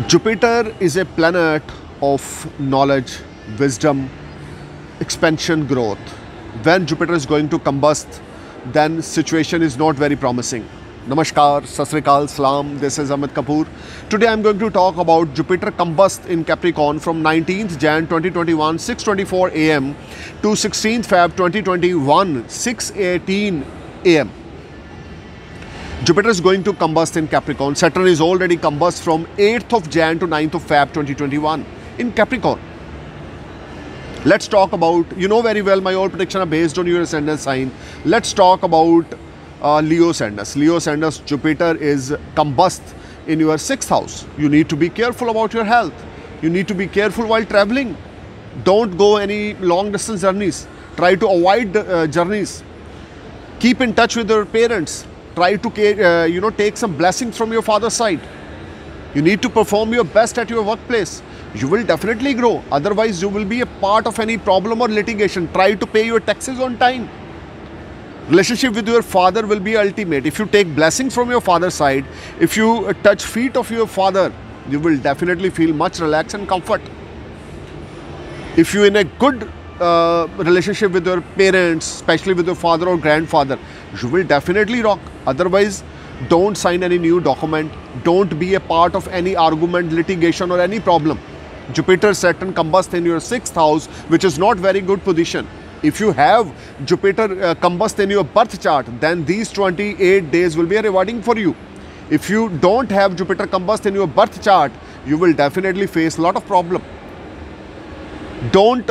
Jupiter is a planet of knowledge, wisdom, expansion, growth. When Jupiter is going to combust, then situation is not very promising. Namaskar, Sat Sri Akal, Salam, this is Amit Kapoor. Today I am going to talk about Jupiter combust in Capricorn from 19th Jan 2021 6:24 am to 16th Feb 2021 6:18 am. Jupiter is going to combust in Capricorn. Saturn is already combust from 8th of Jan to 9th of Feb 2021 in Capricorn. Let's talk about, you know very well, my all predictions are based on your ascendant sign. Let's talk about Leo Ascendant. Leo Ascendant, Jupiter is combust in your 6th house. You need to be careful about your health. You need to be careful while traveling. Don't go any long distance journeys. Try to avoid journeys. Keep in touch with your parents. Try to take some blessings from your father's side. You need to perform your best at your workplace. You will definitely grow. Otherwise, you will be a part of any problem or litigation. Try to pay your taxes on time. Relationship with your father will be ultimate. If you take blessings from your father's side, if you touch feet of your father, you will definitely feel much relaxed and comfort. If you in a good relationship with your parents, especially with your father or grandfather, you will definitely rock. Otherwise, don't sign any new document. Don't be a part of any argument, litigation or any problem. Jupiter, Saturn combust in your 6th house, which is not very good position. If you have Jupiter combust in your birth chart, then these 28 days will be rewarding for you. If you don't have Jupiter combust in your birth chart, you will definitely face a lot of problem. Don't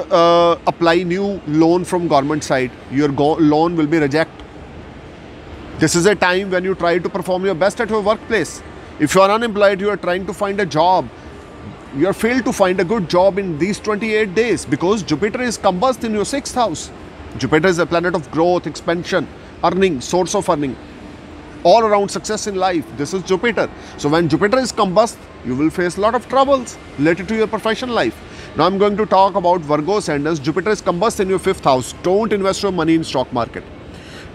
apply new loan from government side. Your loan will be rejected. This is a time when you try to perform your best at your workplace. If you are unemployed, you are trying to find a job. You are failed to find a good job in these 28 days because Jupiter is combust in your 6th house. Jupiter is a planet of growth, expansion, earning, source of earning, all around success in life. This is Jupiter. So when Jupiter is combust, you will face a lot of troubles related to your professional life. Now I'm going to talk about Virgo Ascendant. Jupiter is combust in your 5th house. Don't invest your money in stock market.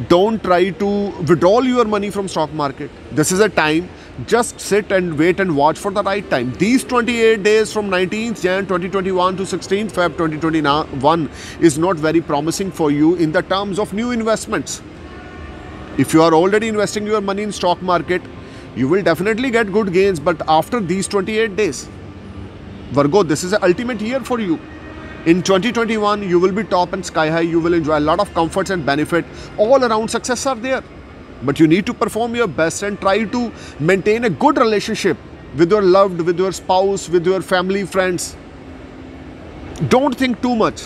Don't try to withdraw your money from stock market. This is a time, just sit and wait and watch for the right time. These 28 days from 19th Jan 2021 to 16th Feb 2021 is not very promising for you in the terms of new investments. If you are already investing your money in stock market, you will definitely get good gains, but after these 28 days, Virgo, this is the ultimate year for you. In 2021, you will be top and sky high. You will enjoy a lot of comforts and benefit. All around success are there. But you need to perform your best and try to maintain a good relationship with your loved, with your spouse, with your family, friends. Don't think too much.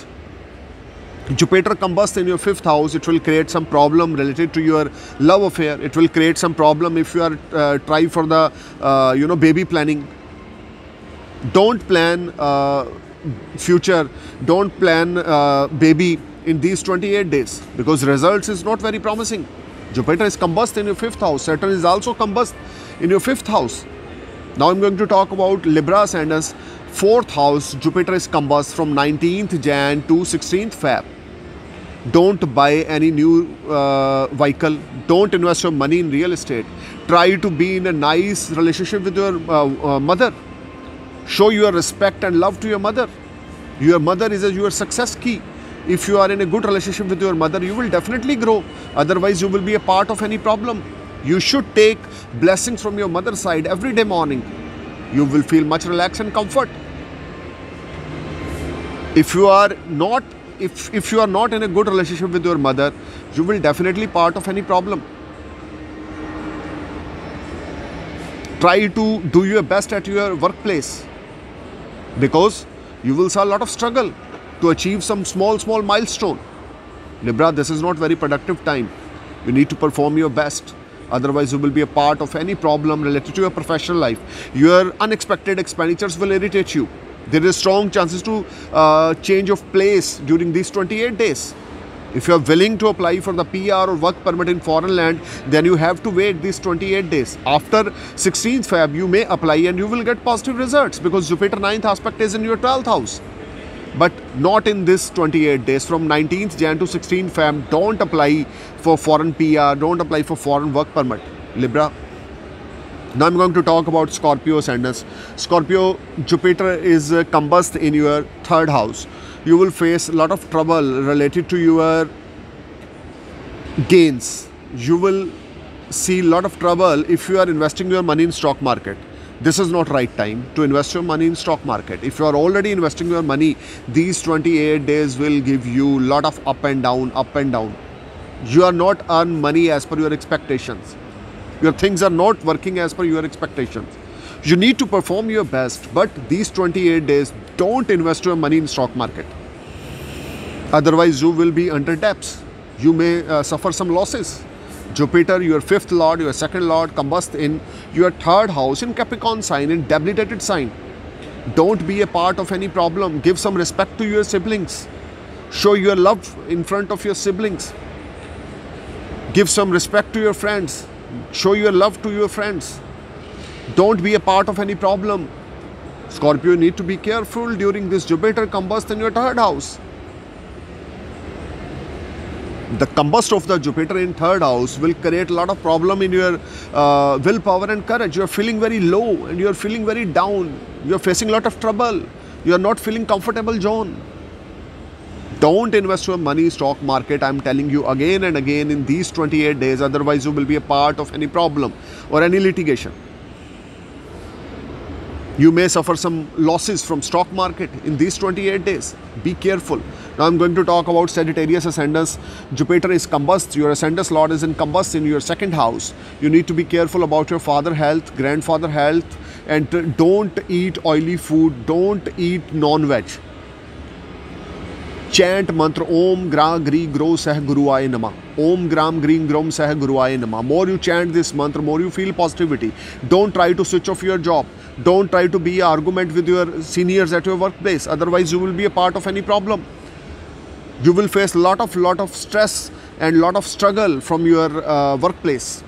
Jupiter combust in your 5th house. It will create some problem related to your love affair. It will create some problem if you are try for the baby planning. Don't plan future, don't plan baby in these 28 days because results is not very promising. Jupiter is combust in your 5th house. Saturn is also combust in your 5th house. Now I'm going to talk about Libra Ascendant. 4th house, Jupiter is combust from 19th Jan to 16th Feb. Don't buy any new vehicle. Don't invest your money in real estate. Try to be in a nice relationship with your mother. Show your respect and love to your mother. Your mother is your success key. If you are in a good relationship with your mother, you will definitely grow. Otherwise, you will be a part of any problem. You should take blessings from your mother's side every day morning. You will feel much relaxed and comfort. If you are not in a good relationship with your mother, you will definitely part of any problem. Try to do your best at your workplace because you will see a lot of struggle to achieve some small milestone. Libra, this is not very productive time. You need to perform your best. Otherwise, you will be a part of any problem related to your professional life. Your unexpected expenditures will irritate you. There is strong chances to change of place during these 28 days. If you are willing to apply for the PR or work permit in foreign land, then you have to wait these 28 days. After 16th Feb, you may apply and you will get positive results because Jupiter 9th aspect is in your 12th house. But not in this 28 days. From 19th Jan to 16th Feb, don't apply for foreign PR, don't apply for foreign work permit. Libra, Now I'm going to talk about Scorpio ascendants. Scorpio, Jupiter is combust in your third house. You will face a lot of trouble related to your gains. You will see a lot of trouble if you are investing your money in stock market. This is not right time to invest your money in stock market. If you are already investing your money, these 28 days will give you a lot of up and down, up and down. You are not earn money as per your expectations. Your things are not working as per your expectations. You need to perform your best, but these 28 days, don't invest your money in stock market. Otherwise, you will be under debts. You may suffer some losses. Jupiter, your fifth lord, your second lord, combust in your third house in Capricorn sign, in debilitated sign. Don't be a part of any problem. Give some respect to your siblings. Show your love in front of your siblings. Give some respect to your friends. Show your love to your friends. Don't be a part of any problem. Scorpio, you need to be careful during this Jupiter combust in your third house. The combust of the Jupiter in third house will create a lot of problem in your willpower and courage. You are feeling very low and you are feeling very down. You are facing a lot of trouble. You are not feeling comfortable, John. Don't invest your money in stock market. I am telling you again and again in these 28 days. Otherwise, you will be a part of any problem or any litigation. You may suffer some losses from stock market in these 28 days. Be careful. Now I'm going to talk about Sagittarius ascendants. Jupiter is combust. Your ascendant lord is in combust in your second house. You need to be careful about your father health, grandfather health, and don't eat oily food. Don't eat non-veg. Chant mantra Om Gra Gri Gro Sah Guruaya Nama. Om Gram Green Grom Sah Guruaya Nama. More you chant this mantra, more you feel positivity. Don't try to switch off your job. Don't try to be an argument with your seniors at your workplace. Otherwise, you will be a part of any problem. You will face lot of stress and lot of struggle from your workplace.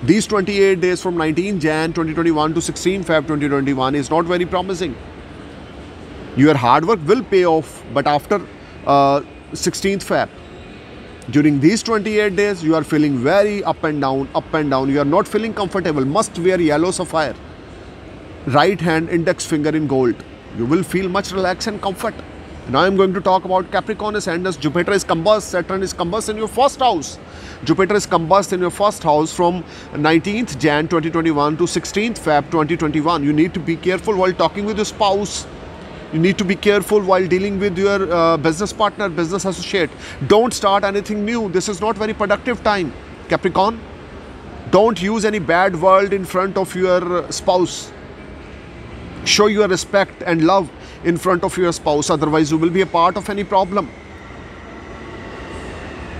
These 28 days from 19 Jan 2021 to 16 Feb 2021 is not very promising. Your hard work will pay off, but after 16th Feb, during these 28 days, you are feeling very up and down, up and down. You are not feeling comfortable. Must wear yellow sapphire. Right hand index finger in gold. You will feel much relaxed and comfort. Now I am going to talk about Capricorn ascendants. Jupiter is combust, Saturn is combust in your first house. Jupiter is combust in your first house from 19th Jan 2021 to 16th Feb 2021. You need to be careful while talking with your spouse. You need to be careful while dealing with your business partner, business associate. Don't start anything new. This is not very productive time. Capricorn, don't use any bad word in front of your spouse. Show your respect and love in front of your spouse. Otherwise, you will be a part of any problem.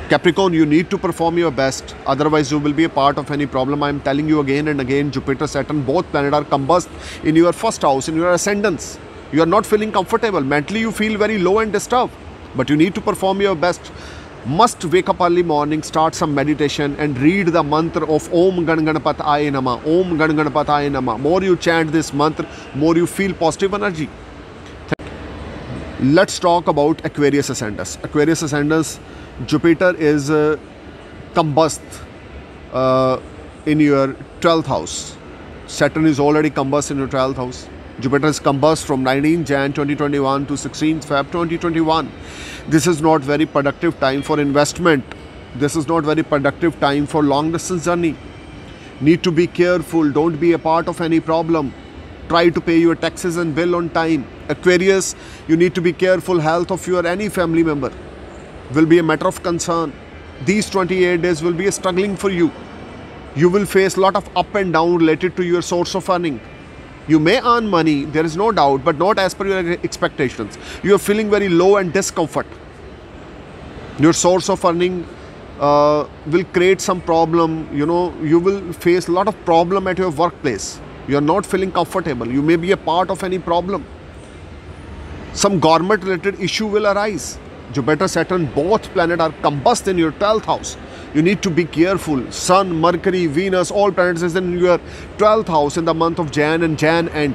Capricorn, you need to perform your best. Otherwise, you will be a part of any problem. I am telling you again and again, Jupiter, Saturn, both planets are combust in your first house, in your ascendants. You are not feeling comfortable. Mentally, you feel very low and disturbed. But you need to perform your best. Must wake up early morning, start some meditation and read the mantra of Om Gan Ganapataya Nama. Om Gan Ganapataya Nama. More you chant this mantra, more you feel positive energy. Let's talk about Aquarius ascendants. Aquarius ascendants, Jupiter is combust in your 12th house. Saturn is already combust in your 12th house. Jupiter is combust from 19 Jan 2021 to 16th Feb 2021. This is not very productive time for investment. This is not very productive time for long distance journey. Need to be careful. Don't be a part of any problem. Try to pay your taxes and bill on time. Aquarius, you need to be careful. Health of your any family member will be a matter of concern. These 28 days will be struggling for you. You will face a lot of up and down related to your source of earning. You may earn money, there is no doubt, but not as per your expectations. You are feeling very low and discomfort. Your source of earning will create some problem. You know, you will face a lot of problem at your workplace. You are not feeling comfortable. You may be a part of any problem. Some government related issue will arise. Jupiter, Saturn, both planets are combust in your 12th house. You need to be careful. Sun, Mercury, Venus, all planets is in your 12th house in the month of Jan and Jan end.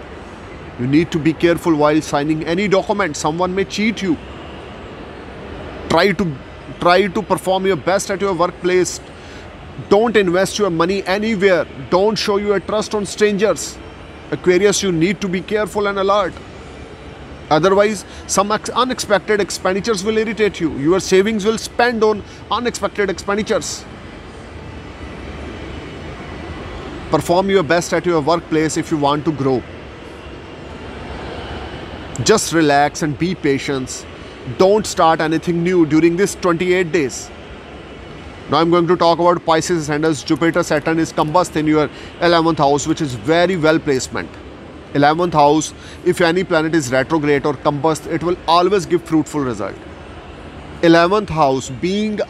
You need to be careful while signing any document. Someone may cheat you. Try to perform your best at your workplace. Don't invest your money anywhere. Don't show your trust on strangers. Aquarius, you need to be careful and alert. Otherwise, some unexpected expenditures will irritate you. Your savings will spend on unexpected expenditures. Perform your best at your workplace if you want to grow. Just relax and be patient. Don't start anything new during this 28 days. Now I'm going to talk about Pisces ascendants. Jupiter Saturn is combust in your 11th house, which is very well placement. 11th house, if any planet is retrograde or combust, it will always give fruitful result. 11th house, being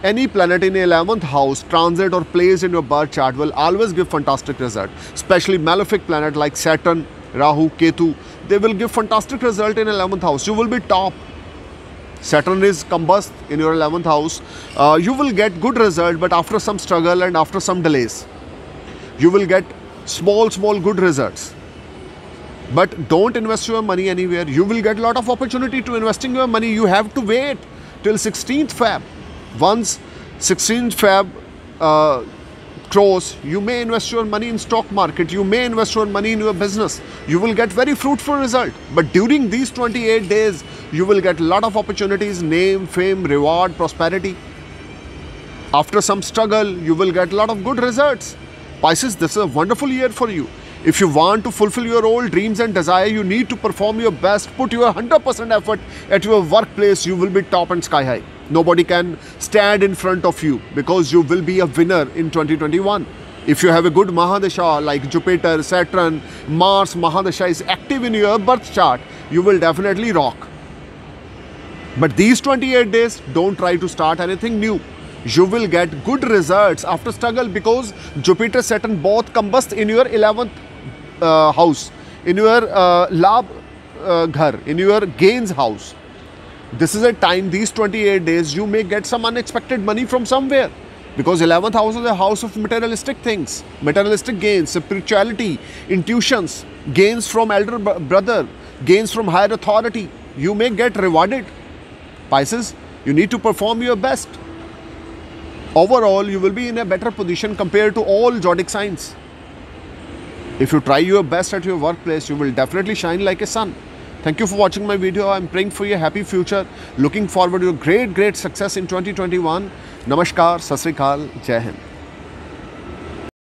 any planet in 11th house transit or placed in your birth chart will always give fantastic result. Especially malefic planet like Saturn, Rahu, Ketu, they will give fantastic result in 11th house. You will be top. Saturn is combust in your 11th house. You will get good result, but after some struggle and after some delays, you will get small good results. But don't invest your money anywhere. You will get a lot of opportunity to investing your money. You have to wait till 16th Feb. Once 16th Feb cross, you may invest your money in stock market. You may invest your money in your business. You will get very fruitful result. But during these 28 days, you will get a lot of opportunities, name, fame, reward, prosperity. After some struggle, you will get a lot of good results. Pisces, this is a wonderful year for you. If you want to fulfill your old dreams and desire, you need to perform your best, put your 100% effort at your workplace. You will be top and sky high. Nobody can stand in front of you because you will be a winner in 2021. If you have a good Mahadasha like Jupiter, Saturn, Mars, Mahadasha is active in your birth chart, you will definitely rock. But these 28 days, don't try to start anything new. You will get good results after struggle because Jupiter, Saturn both combust in your 11th house, in your Labh Ghar, in your gains house. This is a time, these 28 days, you may get some unexpected money from somewhere. Because 11th house is a house of materialistic things, materialistic gains, spirituality, intuitions, gains from elder brother, gains from higher authority. You may get rewarded. Pisces, you need to perform your best. Overall, you will be in a better position compared to all zodiac signs. If you try your best at your workplace, you will definitely shine like a sun. Thank you for watching my video. I'm praying for your happy future. Looking forward to your great success in 2021. Namaskar, Sat Sri Akal, Jai Hind.